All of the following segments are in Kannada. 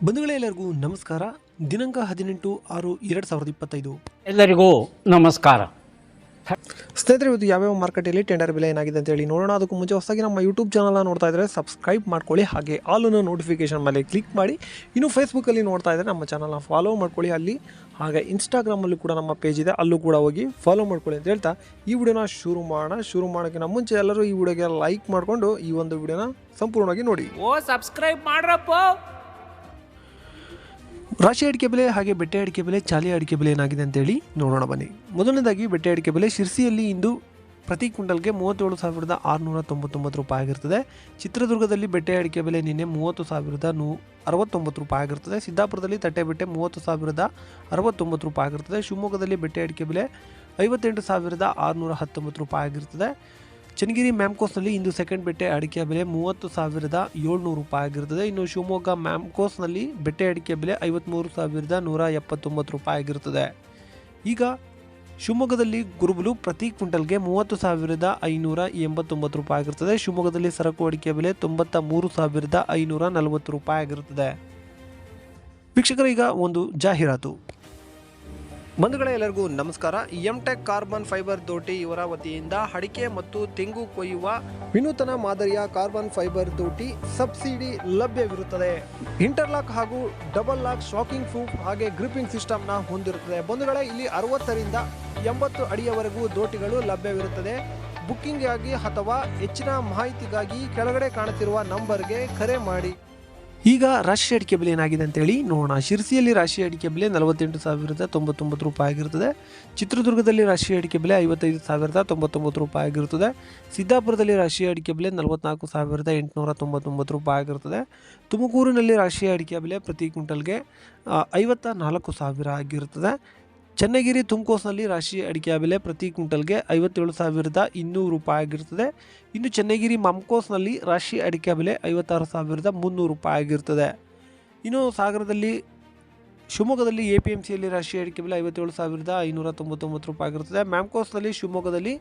ಬಂಧುಗಳೇ ಎಲ್ಲರಿಗೂ ನಮಸ್ಕಾರ. ದಿನಾಂಕ 18/6/2025. ಎಲ್ಲರಿಗೂ ನಮಸ್ಕಾರ. ಸ್ನೇಹಿತರೆ, ಇವತ್ತು ಯಾವ್ಯಾವ ಮಾರ್ಕೆಟಲ್ಲಿ ಟೆಂಡರ್ ಬೆಲೆ ಏನಾಗಿದೆ ಅಂತ ಹೇಳಿ ನೋಡೋಣ. ಅದಕ್ಕೂ ಮುಂಚೆ ಹೊಸದಾಗಿ ನಮ್ಮ ಯೂಟ್ಯೂಬ್ ಚಾನಲ್ನ ನೋಡ್ತಾ ಇದ್ದರೆ ಸಬ್ಸ್ಕ್ರೈಬ್ ಮಾಡ್ಕೊಳ್ಳಿ, ಹಾಗೆ ಆಲ್ನ ನೋಟಿಫಿಕೇಶನ್ ಮೇಲೆ ಕ್ಲಿಕ್ ಮಾಡಿ. ಇನ್ನು ಫೇಸ್ಬುಕ್ಕಲ್ಲಿ ನೋಡ್ತಾ ಇದ್ದರೆ ನಮ್ಮ ಚಾನಲ್ನ ಫಾಲೋ ಮಾಡ್ಕೊಳ್ಳಿ ಅಲ್ಲಿ, ಹಾಗೆ ಇನ್ಸ್ಟಾಗ್ರಾಮಲ್ಲೂ ಕೂಡ ನಮ್ಮ ಪೇಜ್ ಇದೆ, ಅಲ್ಲೂ ಕೂಡ ಹೋಗಿ ಫಾಲೋ ಮಾಡ್ಕೊಳ್ಳಿ ಅಂತ ಹೇಳ್ತಾ ಈ ವಿಡಿಯೋನ ಶುರು ಮಾಡೋಕ್ಕಿಂತ ಮುಂಚೆ ಎಲ್ಲರೂ ಈ ವಿಡಿಯೋಗೆ ಲೈಕ್ ಮಾಡಿಕೊಂಡು ಈ ಒಂದು ವಿಡಿಯೋನ ಸಂಪೂರ್ಣವಾಗಿ ನೋಡಿ. ಸಬ್ಸ್ಕ್ರೈಬ್ ಮಾಡ್ರಪ್ಪ. ರಾಶಿ ಅಡಿಕೆ ಬೆಲೆ ಹಾಗೆ ಬೆಟ್ಟೆ ಅಡಿಕೆ ಬೆಲೆ, ಚಾಲಿ ಅಡಿಕೆ ಬೆಲೆ ಏನಾಗಿದೆ ಅಂತೇಳಿ ನೋಡೋಣ ಬನ್ನಿ. ಮೊದಲನೇದಾಗಿ ಬೆಟ್ಟೆ ಅಡಿಕೆ ಬೆಲೆ ಶಿರ್ಸಿಯಲ್ಲಿ ಇಂದು ಪ್ರತಿ ಕ್ವಿಂಟಲ್ಗೆ 37,699 ರೂಪಾಯಿ ಆಗಿರ್ತದೆ. ಚಿತ್ರದುರ್ಗದಲ್ಲಿ ಬೆಟ್ಟೆ ಅಡಿಕೆ ಬೆಲೆ ನಿನ್ನೆ 30,069 ರೂಪಾಯಿ ಆಗಿರ್ತದೆ. ಸಿದ್ದಾಪುರದಲ್ಲಿ ತಟ್ಟೆ ಬೆಟ್ಟೆ 30,069 ರೂಪಾಯಿ ಆಗಿರ್ತದೆ. ಶಿವಮೊಗ್ಗದಲ್ಲಿ ಬೆಟ್ಟೆ ಅಡಿಕೆ ಬೆಲೆ 58,619 ರೂಪಾಯಿ ಆಗಿರ್ತದೆ. ಚನ್ನಗಿರಿ ಮ್ಯಾಮ್ಕೋಸ್ನಲ್ಲಿ ಇಂದು ಸೆಕೆಂಡ್ ಬೆಟ್ಟೆ ಅಡಿಕೆ ಬೆಲೆ 30,700 ರೂಪಾಯಿ ಆಗಿರ್ತದೆ. ಇನ್ನು ಶಿವಮೊಗ್ಗ ಮ್ಯಾಮ್ಕೋಸ್ನಲ್ಲಿ ಬೆಟ್ಟೆ ಅಡಿಕೆ ಬೆಲೆ 53,179 ರೂಪಾಯಿ ಆಗಿರ್ತದೆ. ಈಗ ಶಿವಮೊಗ್ಗದಲ್ಲಿ ಗುರುಬಲು ಪ್ರತಿ ಕ್ವಿಂಟಲ್ಗೆ 30,589 ರೂಪಾಯಿ ಆಗಿರ್ತದೆ. ಶಿವಮೊಗ್ಗದಲ್ಲಿ ಸರಕು ಅಡಿಕೆ ಬೆಲೆ 93,540 ರೂಪಾಯಿ ಆಗಿರುತ್ತದೆ. ವೀಕ್ಷಕರ, ಈಗ ಒಂದು ಜಾಹೀರಾತು. ಬಂಧುಗಳೇ ಎಲ್ಲರಿಗೂ ನಮಸ್ಕಾರ. ಎಂಟೆಕ್ ಕಾರ್ಬನ್ ಫೈಬರ್ ದೋಟಿ ಇವರ ವತಿಯಿಂದ ಅಡಿಕೆ ಮತ್ತು ತೆಂಗು ಕೊಯ್ಯುವ ವಿನೂತನ ಮಾದರಿಯ ಕಾರ್ಬನ್ ಫೈಬರ್ ದೋಟಿ ಸಬ್ಸಿಡಿ ಲಭ್ಯವಿರುತ್ತದೆ. ಇಂಟರ್ಲಾಕ್ ಹಾಗೂ ಡಬಲ್ ಲಾಕ್ ಶಾಕಿಂಗ್ ಪ್ರೂಫ್ ಹಾಗೆ ಗ್ರಿಪ್ಪಿಂಗ್ ಸಿಸ್ಟಮ್ನ ಹೊಂದಿರುತ್ತದೆ. ಬಂಧುಗಳೇ, ಇಲ್ಲಿ 60ರಿಂದ 80 ಅಡಿಯವರೆಗೂ ದೋಟಿಗಳು ಲಭ್ಯವಿರುತ್ತದೆ. ಬುಕ್ಕಿಂಗ್ ಆಗಿ ಅಥವಾ ಹೆಚ್ಚಿನ ಮಾಹಿತಿಗಾಗಿ ಕೆಳಗಡೆ ಕಾಣುತ್ತಿರುವ ನಂಬರ್ಗೆ ಕರೆ ಮಾಡಿ. ಈಗ ರಾಶಿ ಅಡಿಕೆ ಬೆಲೆ ಏನಾಗಿದೆ ಅಂತೇಳಿ ನೋಡೋಣ. ಶಿರ್ಸಿಯಲ್ಲಿ ರಾಶಿ ಅಡಿಕೆ ಬೆಲೆ 48,099 ರೂಪಾಯಿ ಆಗಿರುತ್ತದೆ. ಚಿತ್ರದುರ್ಗದಲ್ಲಿ ರಾಶಿ ಅಡಿಕೆ ಬೆಲೆ 55,099 ರೂಪಾಯಿ ಆಗಿರುತ್ತದೆ. ಸಿದ್ದಾಪುರದಲ್ಲಿ ರಾಶಿ ಅಡಿಕೆ ಬೆಲೆ 44,899 ರೂಪಾಯಿ ಆಗಿರುತ್ತದೆ. ತುಮಕೂರಿನಲ್ಲಿ ರಾಶಿ ಅಡಿಕೆ ಬೆಲೆ ಪ್ರತಿ ಕ್ವಿಂಟಲ್ಗೆ 54,000 ಆಗಿರುತ್ತದೆ. ಚನ್ನಗಿರಿ ತುಮಕೋಸ್ನಲ್ಲಿ ರಾಶಿ ಅಡಿಕೆ ಬೆಲೆ ಪ್ರತಿ ಕ್ವಿಂಟಲ್ಗೆ 57,200 ರೂಪಾಯಿ ಆಗಿರುತ್ತದೆ. ಇನ್ನು ಚನ್ನಗಿರಿ ಮಮ್ಕೋಸ್ನಲ್ಲಿ ರಾಶಿ ಅಡಿಕೆ ಬೆಲೆ 56,300 ರೂಪಾಯಿ ಆಗಿರುತ್ತದೆ. ಇನ್ನು ಸಾಗರದಲ್ಲಿ ಶಿವಮೊಗ್ಗದಲ್ಲಿ APMCಯಲ್ಲಿ ರಾಶಿ ಅಡಿಕೆ ಬೆಲೆ 57,599 ರೂಪಾಯಿ ಆಗಿರುತ್ತದೆ. ಮ್ಯಾಮ್ಕೋಸ್ನಲ್ಲಿ ಶಿವಮೊಗ್ಗದಲ್ಲಿ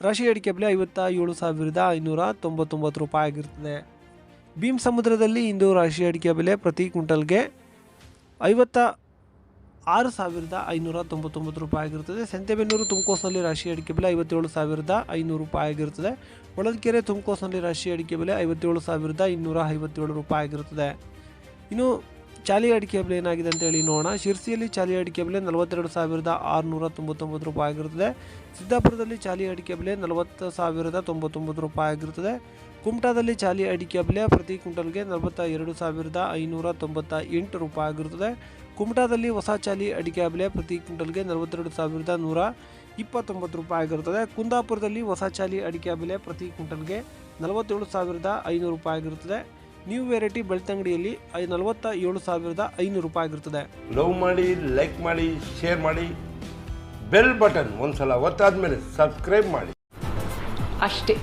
ರಾಶಿ ಅಡಿಕೆ ಬೆಲೆ 57,599 ರೂಪಾಯಿ ಆಗಿರುತ್ತದೆ. ಭೀಮ್ ಸಮುದ್ರದಲ್ಲಿ ಇಂದು ರಾಶಿ ಅಡಿಕೆ ಬೆಲೆ ಪ್ರತಿ ಕ್ವಿಂಟಲ್ಗೆ 56,599 ರೂಪಾಯಿ ಆಗಿರುತ್ತದೆ. ಸಂತೆಬೆನ್ನೂರು ತುಮಕೋಸ್ನಲ್ಲಿ ರಾಶಿ ಅಡಿಕೆ ಬೆಲೆ 57,500 ರೂಪಾಯಿ ಆಗಿರುತ್ತದೆ. ಹೊಳಲ್ಕೆರೆ ತುಮಕೋಸ್ನಲ್ಲಿ ರಾಶಿ ಅಡಿಕೆ ಬೆಲೆ 57,257 ರೂಪಾಯಿ ಆಗಿರುತ್ತದೆ. ಇನ್ನು ಚಾಲಿ ಅಡಿಕೆ ಬೆಲೆ ಏನಾಗಿದೆ ಅಂತ ಹೇಳಿ ನೋಡೋಣ. ಶಿರ್ಸಿಯಲ್ಲಿ ಚಾಲಿ ಅಡಿಕೆ ಬೆಲೆ 42,699 ರೂಪಾಯಿ ಆಗಿರುತ್ತದೆ. ಸಿದ್ದಾಪುರದಲ್ಲಿ ಚಾಲಿ ಅಡಿಕೆ ಬೆಲೆ 40,099 ರೂಪಾಯಿ ಆಗಿರುತ್ತದೆ. ಕುಮಟಾದಲ್ಲಿ ಚಾಲಿ ಅಡಿಕೆ ಬೆಲೆ ಪ್ರತಿ ಕ್ವಿಂಟಲ್ಗೆ 42,598 ರೂಪಾಯಿ ಆಗಿರುತ್ತದೆ. ಕುಮಟಾದಲ್ಲಿ ಹೊಸ ಚಾಲಿ ಅಡಿಕೆ ಬೆಲೆ ಪ್ರತಿ ಕ್ವಿಂಟಲ್ಗೆ 42,129 ರೂಪಾಯಿ ಆಗಿರುತ್ತದೆ. ಕುಂದಾಪುರದಲ್ಲಿ ಹೊಸ ಚಾಲಿ ಅಡಿಕೆ ಬೆಲೆ ಪ್ರತಿ ಕ್ವಿಂಟಲ್ಗೆ 47,500 ರೂಪಾಯಿ ಆಗಿರುತ್ತದೆ. ನ್ಯೂ ವೆರೈಟಿ ಬೆಳ್ತಂಗಡಿಯಲ್ಲಿ 47,500 ರೂಪಾಯಿ ಆಗಿರುತ್ತದೆ. ಲವ್ ಮಾಡಿ, ಲೈಕ್ ಮಾಡಿ, ಶೇರ್ ಮಾಡಿ, ಬೆಲ್ ಬಟನ್ ಒಂದ್ಸಲ ಒತ್ತಾದ್ಮೇಲೆ ಸಬ್ಸ್ಕ್ರೈಬ್ ಮಾಡಿ ಅಷ್ಟೇ.